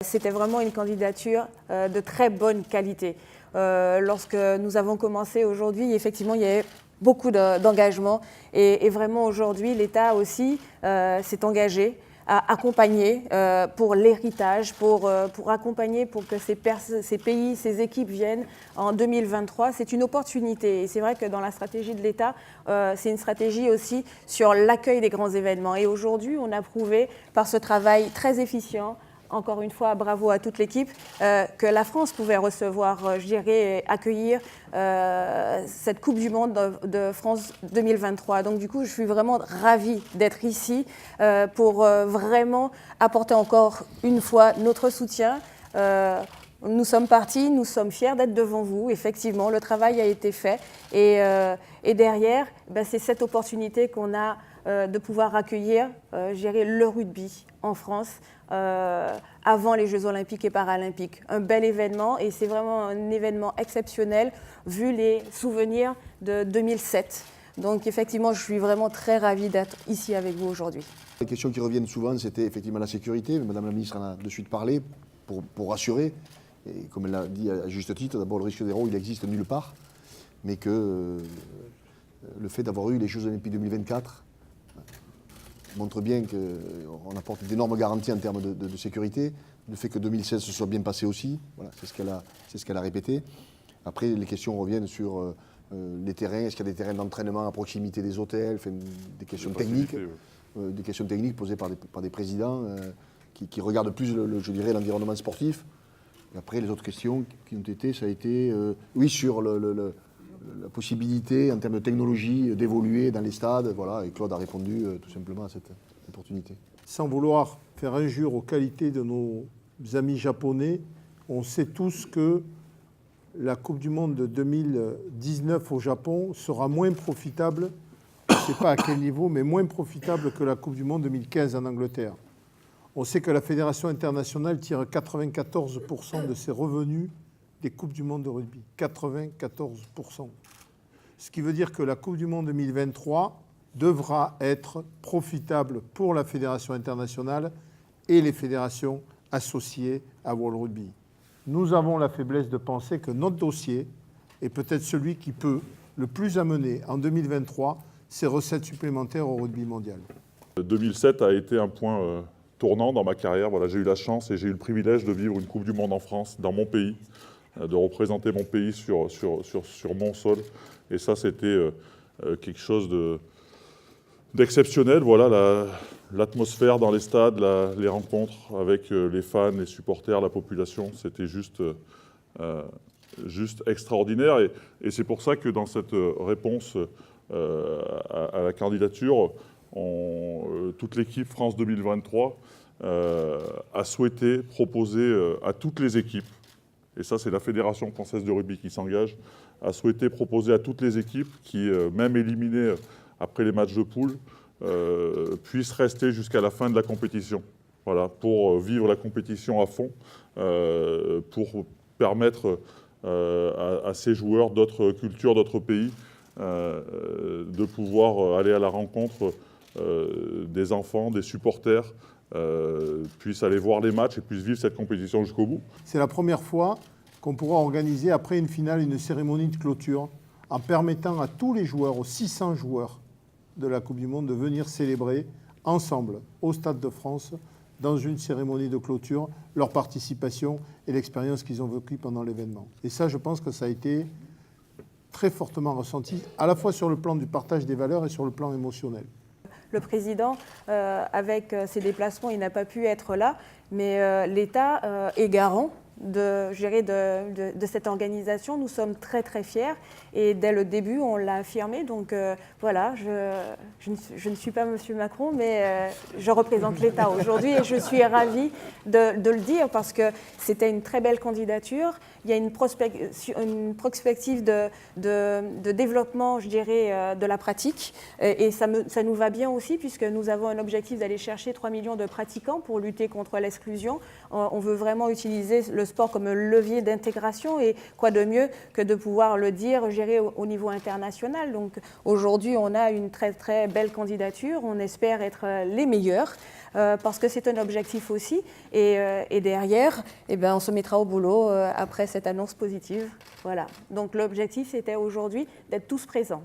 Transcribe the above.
C'était vraiment une candidature de très bonne qualité. Lorsque nous avons commencé aujourd'hui, effectivement, il y avait beaucoup d'engagement et vraiment aujourd'hui, l'État aussi s'est engagé à accompagner pour l'héritage, pour accompagner pour que ces pays, ces équipes viennent en 2023. C'est une opportunité et c'est vrai que dans la stratégie de l'État, c'est une stratégie aussi sur l'accueil des grands événements. Et aujourd'hui, on a prouvé par ce travail très efficient, encore une fois, bravo à toute l'équipe, que la France pouvait recevoir, je dirais, accueillir cette Coupe du Monde de France 2023. Donc du coup, je suis vraiment ravie d'être ici pour vraiment apporter encore une fois notre soutien. Nous sommes partis, nous sommes fiers d'être devant vous. Effectivement, le travail a été fait. Et derrière, c'est cette opportunité qu'on a de pouvoir accueillir, je dirais, le rugby en France avant les Jeux Olympiques et Paralympiques. Un bel événement et c'est vraiment un événement exceptionnel vu les souvenirs de 2007. Donc effectivement, je suis vraiment très ravie d'être ici avec vous aujourd'hui. Les questions qui reviennent souvent, c'était effectivement la sécurité. Madame la ministre en a de suite parlé pour rassurer. Et comme elle l'a dit à juste titre, d'abord le risque zéro, il n'existe nulle part. Mais que le fait d'avoir eu les Jeux Olympiques 2024 montre bien qu'on apporte d'énormes garanties en termes de sécurité. Le fait que 2016 se soit bien passé aussi, voilà, c'est ce qu'elle a répété. Après, les questions reviennent sur les terrains. Est-ce qu'il y a des terrains d'entraînement à proximité des hôtels, enfin, des questions techniques, des questions techniques posées par des présidents qui regardent plus, je dirais, l'environnement sportif. Et après, les autres questions qui ont été, ça a été, oui, sur la possibilité, en termes de technologie, d'évoluer dans les stades. Voilà, et Claude a répondu tout simplement à cette opportunité. Sans vouloir faire injure aux qualités de nos amis japonais, on sait tous que la Coupe du Monde de 2019 au Japon sera moins profitable, je ne sais pas à quel niveau, mais moins profitable que la Coupe du Monde 2015 en Angleterre. On sait que la Fédération internationale tire 94% de ses revenus des Coupes du Monde de rugby. 94%. Ce qui veut dire que la Coupe du Monde 2023 devra être profitable pour la Fédération internationale et les fédérations associées à World Rugby. Nous avons la faiblesse de penser que notre dossier est peut-être celui qui peut le plus amener en 2023 ces recettes supplémentaires au rugby mondial. 2007 a été un point tournant dans ma carrière. Voilà, j'ai eu la chance et j'ai eu le privilège de vivre une Coupe du Monde en France, dans mon pays, de représenter mon pays sur mon sol. Et ça, c'était quelque chose d'exceptionnel. Voilà, l'atmosphère dans les stades, les rencontres avec les fans, les supporters, la population, c'était juste extraordinaire. Et c'est pour ça que dans cette réponse à la candidature, toute l'équipe France 2023 a souhaité proposer à toutes les équipes, et ça c'est la Fédération française de rugby qui s'engage, a souhaité proposer à toutes les équipes qui, même éliminées après les matchs de poule, puissent rester jusqu'à la fin de la compétition. Voilà, pour vivre la compétition à fond, pour permettre à ces joueurs d'autres cultures, d'autres pays, de pouvoir aller à la rencontre des enfants, des supporters, puissent aller voir les matchs et puissent vivre cette compétition jusqu'au bout. C'est la première fois qu'on pourra organiser après une finale une cérémonie de clôture en permettant à tous les joueurs, aux 600 joueurs de la Coupe du Monde, de venir célébrer ensemble au Stade de France dans une cérémonie de clôture leur participation et l'expérience qu'ils ont vécue pendant l'événement. Et ça, je pense que ça a été très fortement ressenti, à la fois sur le plan du partage des valeurs et sur le plan émotionnel. Le président, avec ses déplacements, il n'a pas pu être là, mais l'État est garant de cette organisation. Nous sommes très très fiers et dès le début on l'a affirmé. Donc voilà, je ne suis pas Monsieur Macron, mais je représente l'État aujourd'hui et je suis ravie de le dire parce que c'était une très belle candidature. Il y a une prospective de développement, je dirais, de la pratique et ça nous va bien aussi puisque nous avons un objectif d'aller chercher 3 millions de pratiquants pour lutter contre l'exclusion On veut vraiment utiliser le sport comme levier d'intégration et quoi de mieux que de pouvoir le dire, gérer au niveau international. Donc aujourd'hui, on a une très très belle candidature. On espère être les meilleurs parce que c'est un objectif aussi. Et derrière, eh ben, on se mettra au boulot après cette annonce positive. Voilà. Donc l'objectif, c'était aujourd'hui d'être tous présents.